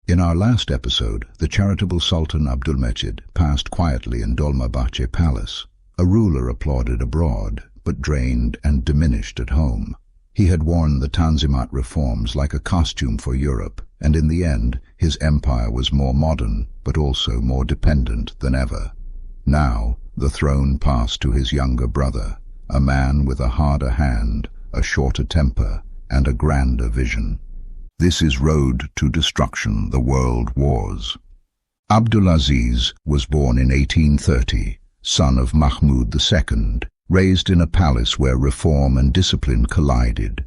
In our last episode, the charitable Sultan Abdulmecid passed quietly in Dolmabahce Palace, a ruler applauded abroad, but drained and diminished at home. He had worn the Tanzimat reforms like a costume for Europe, and in the end, his empire was more modern, but also more dependent than ever. Now, the throne passed to his younger brother, a man with a harder hand, a shorter temper, and a grander vision. This is road to destruction, the world wars. Abdulaziz was born in 1830, son of Mahmud II, raised in a palace where reform and discipline collided.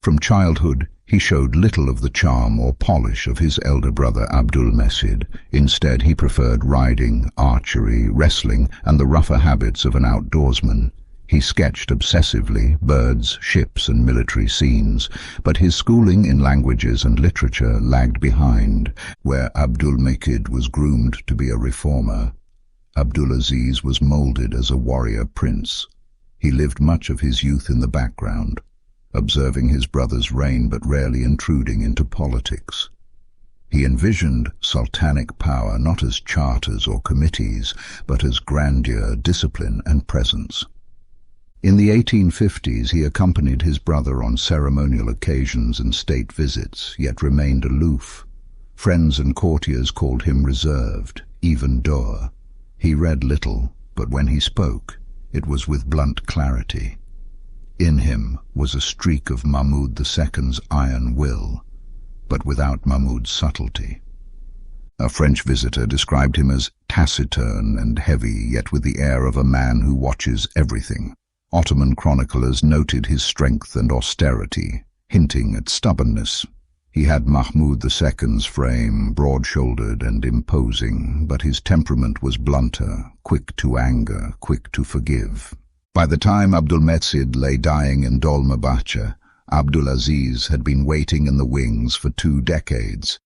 From childhood, he showed little of the charm or polish of his elder brother Abdulmecid. Instead, he preferred riding, archery, wrestling, and the rougher habits of an outdoorsman. He sketched obsessively birds, ships, and military scenes, but his schooling in languages and literature lagged behind. Where Abdulmecid was groomed to be a reformer, Abdulaziz was molded as a warrior prince. He lived much of his youth in the background, observing his brother's reign but rarely intruding into politics. He envisioned sultanic power not as charters or committees, but as grandeur, discipline, and presence. In the 1850s, he accompanied his brother on ceremonial occasions and state visits, yet remained aloof. Friends and courtiers called him reserved, even dour. He read little, but when he spoke, it was with blunt clarity. In him was a streak of Mahmud II's iron will, but without Mahmud's subtlety. A French visitor described him as taciturn and heavy, yet with the air of a man who watches everything. Ottoman chroniclers noted his strength and austerity, hinting at stubbornness. He had Mahmud II's frame, broad-shouldered and imposing, but his temperament was blunter, quick to anger, quick to forgive. By the time Abdulmecid lay dying in Dolmabahce, Abdulaziz had been waiting in the wings for 2 decades.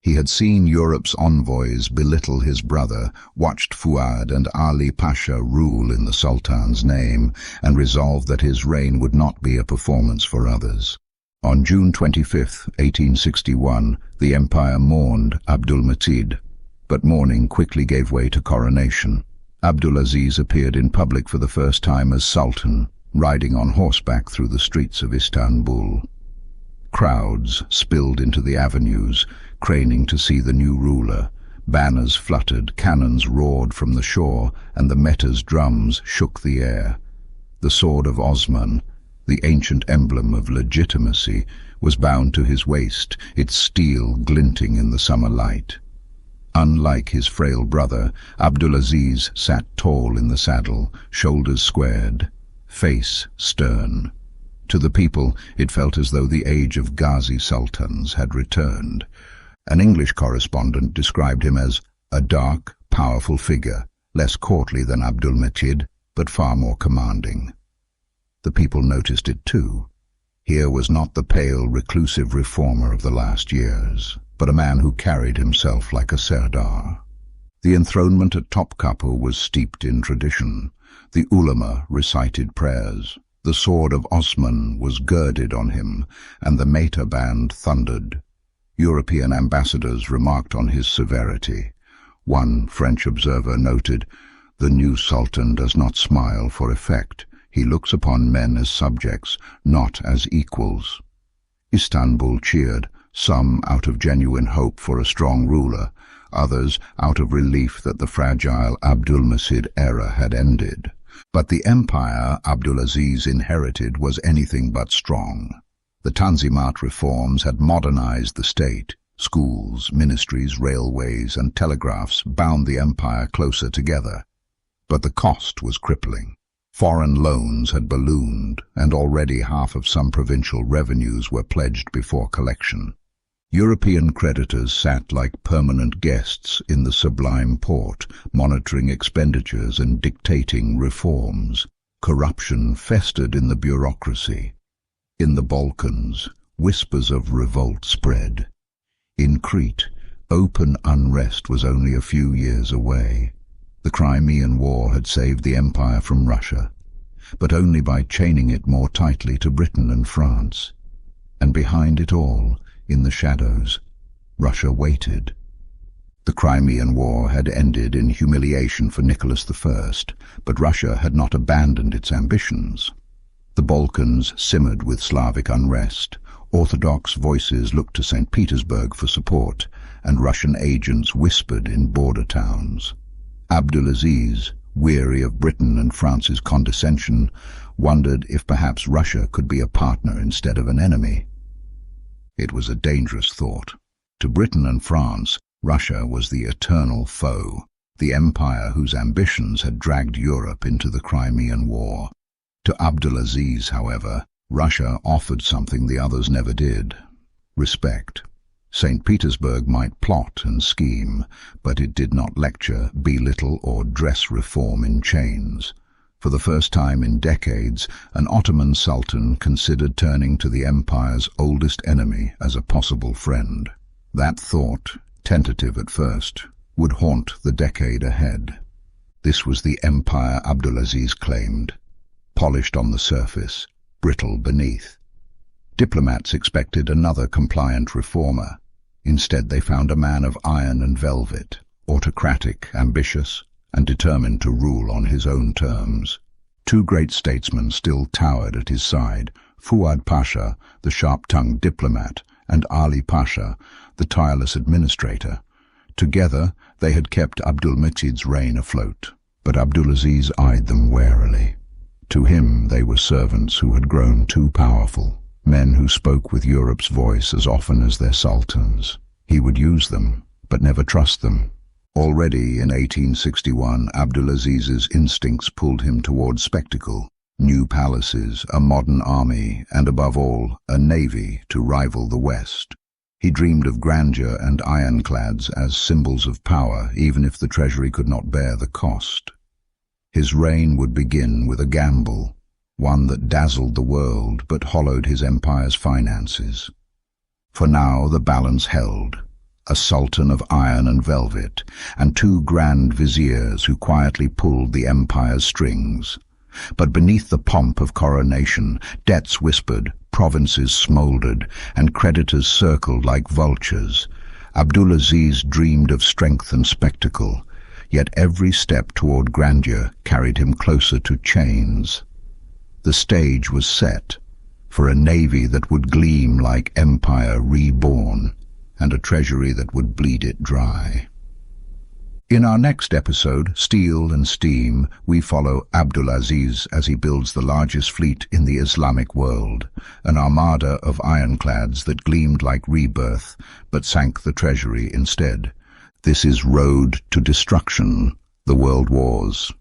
He had seen Europe's envoys belittle his brother, watched Fuad and Ali Pasha rule in the Sultan's name, and resolved that his reign would not be a performance for others. On June 25, 1861, the empire mourned Abdulmecid, but mourning quickly gave way to coronation. Abdulaziz appeared in public for the first time as Sultan, riding on horseback through the streets of Istanbul. Crowds spilled into the avenues, craning to see the new ruler. Banners fluttered, cannons roared from the shore, and the Meta's drums shook the air. The sword of Osman, the ancient emblem of legitimacy, was bound to his waist, its steel glinting in the summer light. Unlike his frail brother, Abdulaziz sat tall in the saddle, shoulders squared, face stern. To the people, it felt as though the age of Ghazi sultans had returned. An English correspondent described him as a dark, powerful figure, less courtly than Abdulmecid, but far more commanding. The people noticed it too. Here was not the pale, reclusive reformer of the last years, but a man who carried himself like a serdar. The enthronement at Topkapi was steeped in tradition. The ulama recited prayers. The sword of Osman was girded on him, and the Meta band thundered. European ambassadors remarked on his severity. One French observer noted, "The new sultan does not smile for effect. He looks upon men as subjects, not as equals." Istanbul cheered, some out of genuine hope for a strong ruler, others out of relief that the fragile Abdulmecid era had ended. But the empire Abdulaziz inherited was anything but strong. The Tanzimat reforms had modernized the state. Schools, ministries, railways, and telegraphs bound the empire closer together. But the cost was crippling. Foreign loans had ballooned, and already half of some provincial revenues were pledged before collection. European creditors sat like permanent guests in the Sublime Porte, monitoring expenditures and dictating reforms. Corruption festered in the bureaucracy. In the Balkans, whispers of revolt spread. In Crete, open unrest was only a few years away. The Crimean War had saved the empire from Russia, but only by chaining it more tightly to Britain and France. And behind it all, in the shadows, Russia waited. The Crimean War had ended in humiliation for Nicholas I, but Russia had not abandoned its ambitions. The Balkans simmered with Slavic unrest. Orthodox voices looked to St. Petersburg for support, and Russian agents whispered in border towns. Abdulaziz, weary of Britain and France's condescension, wondered if perhaps Russia could be a partner instead of an enemy. It was a dangerous thought. To Britain and France, Russia was the eternal foe, the empire whose ambitions had dragged Europe into the Crimean War. To Abdulaziz, however, Russia offered something the others never did: respect. St. Petersburg might plot and scheme, but it did not lecture, belittle, or dress reform in chains. For the first time in decades, an Ottoman Sultan considered turning to the empire's oldest enemy as a possible friend. That thought, tentative at first, would haunt the decade ahead. This was the empire Abdulaziz claimed, polished on the surface, brittle beneath. Diplomats expected another compliant reformer. Instead they found a man of iron and velvet, autocratic, ambitious, and determined to rule on his own terms. Two great statesmen still towered at his side: Fuad Pasha, the sharp-tongued diplomat, and Ali Pasha, the tireless administrator. Together they had kept Abdulmecid's reign afloat, but Abdulaziz eyed them warily. To him they were servants who had grown too powerful, men who spoke with Europe's voice as often as their sultans. He would use them, but never trust them. Already in 1861, Abdulaziz's instincts pulled him toward spectacle: new palaces, a modern army, and above all, a navy to rival the West. He dreamed of grandeur and ironclads as symbols of power, even if the treasury could not bear the cost. His reign would begin with a gamble, one that dazzled the world but hollowed his empire's finances. For now the balance held: a sultan of iron and velvet, and two grand viziers who quietly pulled the empire's strings. But beneath the pomp of coronation, debts whispered, provinces smoldered, and creditors circled like vultures. Abdulaziz dreamed of strength and spectacle, yet every step toward grandeur carried him closer to chains. The stage was set for a navy that would gleam like empire reborn, and a treasury that would bleed it dry. In our next episode, Steel and Steam, we follow Abdulaziz as he builds the largest fleet in the Islamic world, an armada of ironclads that gleamed like rebirth, but sank the treasury instead. This is Road to Destruction, the World Wars.